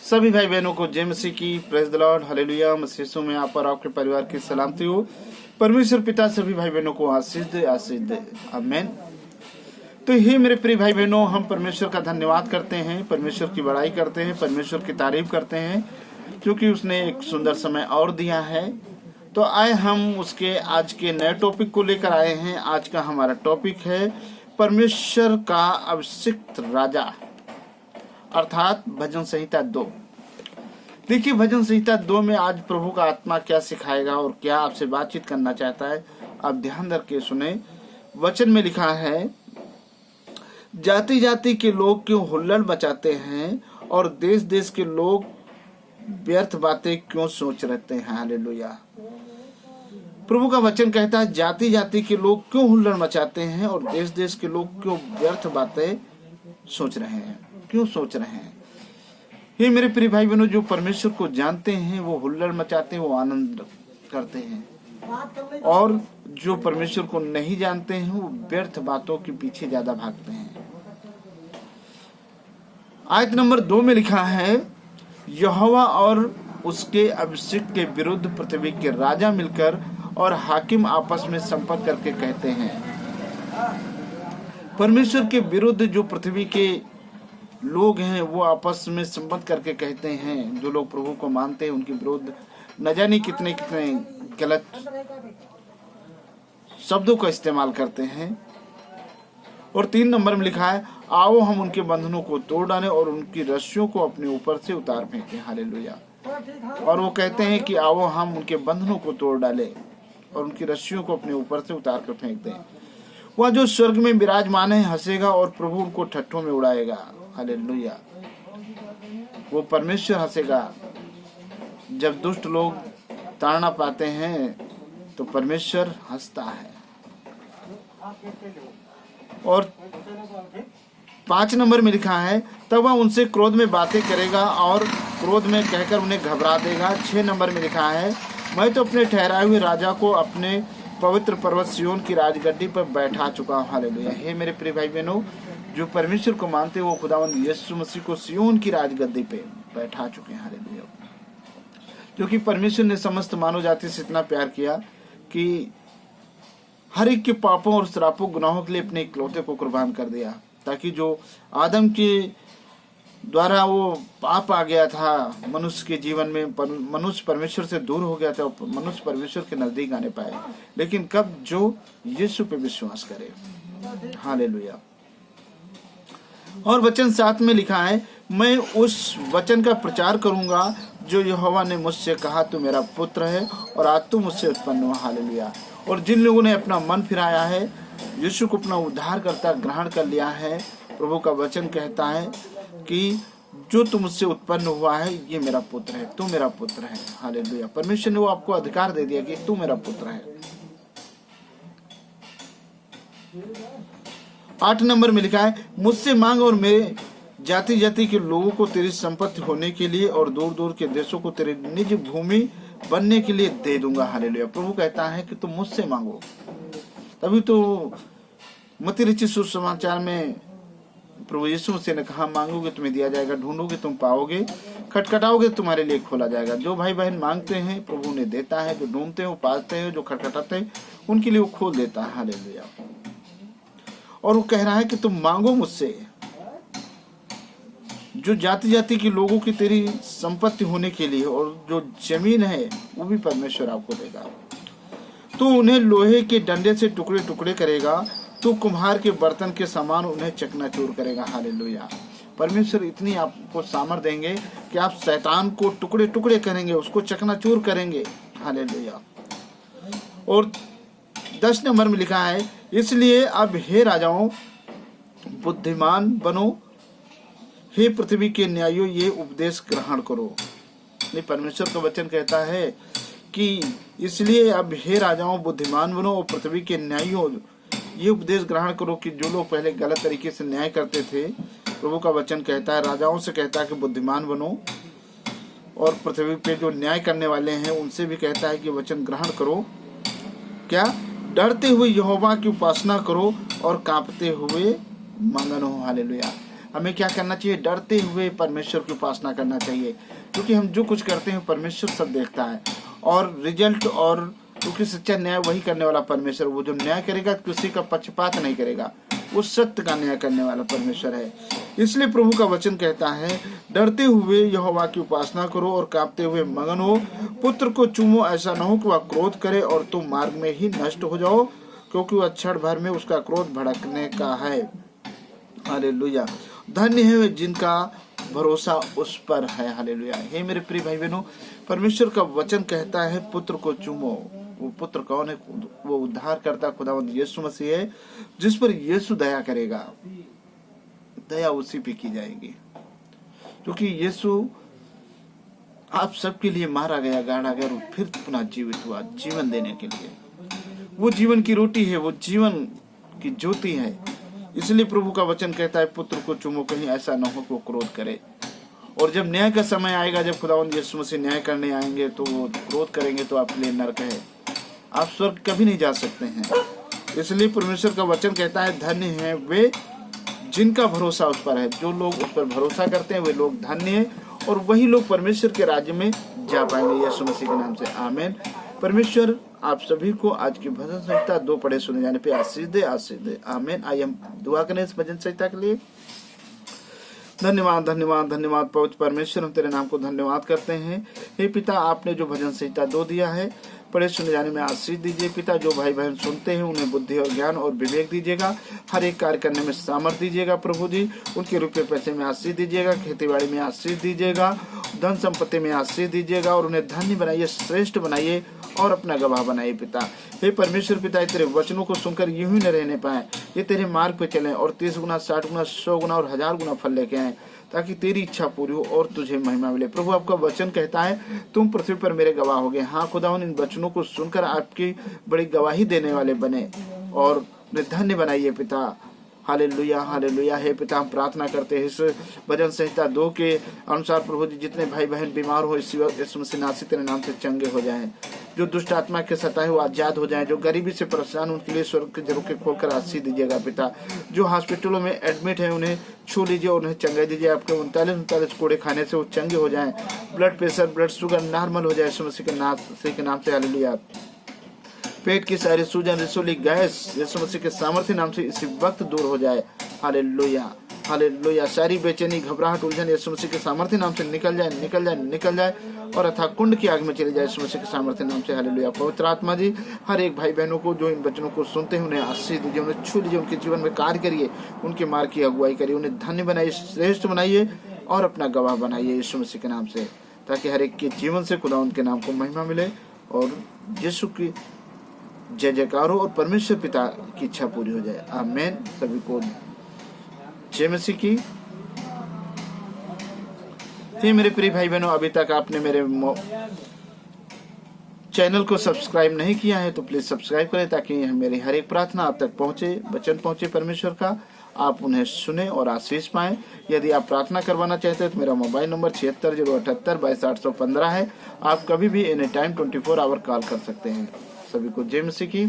सभी भाई बहनों को जय मसीह की, प्रेज द लॉर्ड, हालेलुया। मसीह में आप और आपके परिवार की सलामती हो। परमेश्वर पिता सभी भाई बहनों को आशीष दे, आमीन। तो हे मेरे प्रिय भाई बहनों, हम परमेश्वर का धन्यवाद करते हैं, परमेश्वर की बड़ाई करते हैं, परमेश्वर की तारीफ करते हैं क्योंकि उसने एक सुंदर समय और दिया है। तो आए हम उसके आज के नए टॉपिक को लेकर आए हैं। आज का हमारा टॉपिक है परमेश्वर का अभिषिक्त राजा, अर्थात भजन संहिता 2। देखिए, भजन संहिता 2 में आज प्रभु का आत्मा क्या सिखाएगा और क्या आपसे बातचीत करना चाहता है, आप ध्यान करके सुने। वचन में लिखा है, जाति जाति के लोग क्यों हुल्लड़ मचाते हैं और देश देश के लोग व्यर्थ बातें क्यों सोच रहते हैं। हालेलुया। प्रभु का वचन कहता है, जाति जाति के लोग क्यों हुल्लड़ मचाते हैं और देश देश के लोग क्यों व्यर्थ बातें सोच रहे हैं, क्यों सोच रहे हैं। ये मेरे प्रिय भाई बहनों, जो परमेश्वर को जानते हैं वो हुल्लड़ मचाते हैं, वो आनंद करते हैं, और जो परमेश्वर को नहीं जानते हैं वो व्यर्थ बातों के पीछे ज्यादा भागते हैं। आयत नंबर 2 में लिखा है, यहोवा और उसके अभिषेक के विरुद्ध पृथ्वी के राजा मिलकर और हाकिम आपस में संपत्त करके कहते हैं। परमेश्वर के विरुद्ध जो पृथ्वी के लोग हैं वो आपस में संबंध करके कहते हैं, जो लोग प्रभु को मानते हैं उनके विरुद्ध न जाने कितने कितने गलत शब्दों का इस्तेमाल करते हैं। और 3 नंबर में लिखा है, आओ हम उनके बंधनों को तोड़ डालें और उनकी रस्सियों को अपने ऊपर से उतार फेंकें। हालेलुया। और वो कहते हैं कि आओ हम उनके बंधनों को तोड़ डालें और उनकी रस्सियों को अपने ऊपर से उतार कर फेंक दें। वह जो स्वर्ग में विराजमान है हंसेगा और प्रभु उनको ठट्ठों में उड़ाएगा। हालेलुया। वो परमेश्वर हंसेगा। जब दुष्ट लोग ताड़ना पाते हैं तो परमेश्वर हंसता है। और 5 नंबर में लिखा है, तब वह उनसे क्रोध में बातें करेगा और क्रोध में कहकर उन्हें घबरा देगा। 6 नंबर में लिखा है, मैं तो अपने ठहराए हुए राजा को अपने पवित्र पर्वत सिय्योन की राजगद्दी पर बैठा चुका हूँ। हालेलुया। हे मेरे प्रिय भाई बहनों, जो परमेश्वर को मानते हैं वो खुदावंद यीशु मसीह को सिय्योन की राजगद्दी पे बैठा चुके हैं। हालेलुया। क्योंकि परमेश्वर ने समस्त मानव जाति से इतना प्यार किया कि हर एक के पापों और श्रापों गुनाहों के लिए अपने इकलौते को कुर्बान कर दिया, ताकि जो आदम के द्वारा वो पाप आ गया था मनुष्य के जीवन में, मनुष्य परमेश्वर से दूर हो गया था, मनुष्य परमेश्वर के नजदीक आने पाए। लेकिन कब? जो यीशु पे विश्वास करे। हालेलुया। और वचन 7 में लिखा है, मैं उस वचन का प्रचार करूंगा जो यहोवा ने मुझसे कहा, तू मेरा पुत्र है और आज तू मुझसे उत्पन्न हुआ। हालेलुया। और जिन लोगों ने अपना मन फिराया है, यीशु को अपना उद्धारकर्ता ग्रहण कर लिया है, प्रभु का वचन कहता है कि जो तुम मुझसे उत्पन्न हुआ है ये मेरा पुत्र है, तू मेरा पुत्र है। हालेलुया। परमेश्वर ने वो आपको अधिकार दे दिया कि तू मेरा पुत्र है। 8 नंबर में लिखा है, मुझसे मांग और मेरे जाति जाति के लोगों को तेरी संपत्ति होने के लिए और दूर दूर के देशों को तेरी निज भूमि बनने के लिए दे दूंगा। हालेलुया। प्रभु कहता है कि तुम मुझसे मांगो। तभी तो मत्ती रचित सुसमाचार में प्रभु यीशु मसीह ने कहा, मांगोगे तुम्हें दिया जाएगा, ढूंढोगे तुम पाओगे, खटखटाओगे तुम्हारे लिए खोला जाएगा। जो भाई बहन मांगते हैं प्रभु उन्हें देता है, जो ढूंढते हैं वो पाते हैं, जो खटखटाते हैं उनके लिए वो खोल देता है। हालेलुया। और वो कह रहा है कि तुम मांगो मुझसे, जो जाति जाति के लोगों की तेरी संपत्ति होने के लिए, और जो जमीन है वो भी परमेश्वर आपको देगा। तो उन्हें लोहे के डंडे से टुकड़े टुकड़े करेगा, तो कुम्हार के बर्तन के समान उन्हें चकनाचूर करेगा। हालेलुया। परमेश्वर इतनी आपको सामर्थ्य देंगे कि आप शैतान को टुकड़े टुकड़े करेंगे, उसको चकनाचूर करेंगे। हालेलुया। और 10 नंबर में लिखा है, इसलिए अब हे राजाओं बुद्धिमान बनो, हे पृथ्वी के न्यायों ये उपदेश ग्रहण करो। नहीं, परमेश्वर का वचन कहता है कि इसलिए अब हे राजाओं बुद्धिमान बनो और पृथ्वी के न्यायों ये उपदेश ग्रहण करो, कि जो लोग पहले गलत तरीके से न्याय करते थे, प्रभु का वचन कहता है, राजाओं से कहता है कि बुद्धिमान बनो, और पृथ्वी पे जो न्याय करने वाले हैं उनसे भी कहता है कि वचन ग्रहण करो। क्या? डरते हुए यहोवा की उपासना करो और कांपते हुए मगन हो। हालेलुया। हमें क्या करना चाहिए? डरते हुए परमेश्वर की उपासना करना चाहिए, क्योंकि हम जो कुछ करते हैं परमेश्वर सब देखता है, और रिजल्ट और क्योंकि सच्चा न्याय वही करने वाला परमेश्वर, वो जो न्याय करेगा किसी का पक्षपात नहीं करेगा, वो सत्य का न्याय करने वाला परमेश्वर है। इसलिए प्रभु का वचन कहता है, डरते हुए यहोवा की उपासना करो और कांपते हुए मगन हो। पुत्र को चूमो, ऐसा न हो कि वह क्रोध करे और तुम मार्ग में ही नष्ट हो जाओ, क्योंकि वह क्षण भर में उसका क्रोध भड़कने का है। हालेलुया। धन्य है वे जिनका भरोसा उस पर है। हालेलुया। हे मेरे प्रिय भाई बहनों, परमेश्वर का वचन कहता है पुत्र को चूमो। वो पुत्र कौन है? वो उद्धार करता खुदावंद यीशु मसीह है, जिस पर यीशु दया करेगा। दया उसी पे की जाएगी, क्योंकि यीशु आप सबके लिए मारा गया, गाड़ा गया और फिर पुनः जीवित हुआ जीवन देने के लिए। वो जीवन की रोटी है, वो जीवन की ज्योति है। इसलिए प्रभु का वचन कहता है पुत्र को चूमो, कहीं ऐसा न हो कि वो क्रोध करे। और जब न्याय का समय आएगा, जब खुदावंद यीशु मसीह न्याय करने आएंगे, तो वो क्रोध करेंगे तो आपके लिए नरक है, आप स्वर्ग कभी नहीं जा सकते हैं। इसलिए परमेश्वर का वचन कहता है, धन्य है वे जिनका भरोसा उस पर है। जो लोग उस पर भरोसा करते हैं वे लोग धन्य हैं, और वही लोग परमेश्वर के राज्य में जा पाएंगे, यीशु मसीह के नाम से आमीन। परमेश्वर आप सभी को आज की भजन संहिता 2 पढ़े सुने जाने पे आशीष दे, आशीष दे, आमीन। आइए हम दुआ करें इस भजन संहिता के लिए। धन्यवाद धन्यवाद धन्यवाद पवित्र परमेश्वर, हम तेरे नाम को धन्यवाद करते हैं। हे पिता, आपने जो भजन संहिता 2 दिया है, पढ़े सुने जाने में आशीष दीजिए पिता। जो भाई बहन सुनते हैं उन्हें बुद्धि और ज्ञान और विवेक दीजिएगा, हर एक कार्य करने में सामर्थ्य दीजिएगा प्रभु जी। उनके रुपये पैसे में आशीष दीजिएगा, खेती बाड़ी में आशीष दीजिएगा, धन संपत्ति में आशीष दीजिएगा, और उन्हें धन्य बनाइए, श्रेष्ठ बनाइए और अपना गवाह बनाइए पिता। हे परमेश्वर पिता, तेरे वचनों को सुनकर यूं ही न रहने पाए, ये तेरे मार्ग पे चलें और 30 गुना 60 गुना 100 गुना और 1000 गुना फल लेके आए, ताकि तेरी इच्छा पूरी हो और तुझे महिमा मिले। प्रभु, आपका वचन कहता है तुम पृथ्वी पर मेरे गवाह होगे। हाँ खुदावन, इन वचनों को सुनकर आपकी बड़ी गवाही देने वाले बने और धन्य बनाइए पिता। Hallelujah hallelujah. हे पिता, हम प्रार्थना करते हैं इस भजन संहिता 2 के अनुसार प्रभु जी, जितने भाई बहन बीमार हो इस मसीह नासी तेरे नाम से चंगे हो जाएं, जो दुष्ट आत्मा के सताए हो आजाद हो जाएं, जो गरीबी से परेशान उनके लिए स्वर्ग के झरोखे खोलकर आशीष दीजिएगा पिता। जो हॉस्पिटलों में एडमिट है उन्हें छू लीजिए और उन्हें चंगाई दीजिए। आपके 39 कोड़े खाने से वो चंगे हो जाएं, blood pressure blood sugar normal हो जाए मसीह के नाम से। हालेलुया। पेट की सारी सूजन रिसोली गैस यीशु मसीह के सामर्थ्य नाम से इसी वक्त दूर हो जाए। Hallelujah hallelujah. सारी बेचैनी घबराहट उलझन यीशु मसीह के सामर्थ्य नाम से निकल जाए निकल जाए निकल जाए और अथाह कुंड की आग में चले जाए यीशु मसीह के सामर्थ्य नाम से। हालेलुया। पवित्र आत्मा जी, हर एक भाई बहनों को जो इन वचनों को सुनते हैं उन्हें आशीष दीजिए, उन्हें छू लीजिए, उनके जीवन में कार्य करिए, उनके मार्ग की अगुवाई करिए, उन्हें धन्य बनाइए, श्रेष्ठ बनाइए और अपना गवाह बनाइए यीशु मसीह के नाम से, ताकि हर एक के जीवन से खुदा उनके नाम को महिमा मिले और यीशु की जय जयकार हो और परमेश्वर पिता की इच्छा पूरी हो जाए। आमीन। सभी को जय मसीह की। हे मेरे प्रिय भाई बहनों, अभी तक आपने मेरे चैनल को सब्सक्राइब नहीं किया है तो प्लीज सब्सक्राइब करें, ताकि मेरी हर एक प्रार्थना आप तक पहुंचे, वचन पहुंचे परमेश्वर का, आप उन्हें सुने और आशीष पाएं। यदि आप प्रार्थना करवाना चाहते हैं तो मेरा मोबाइल नंबर 7608722815 है। आप कभी भी एनी टाइम 24 आवर कॉल कर सकते हैं। सभी को जय मसीह की।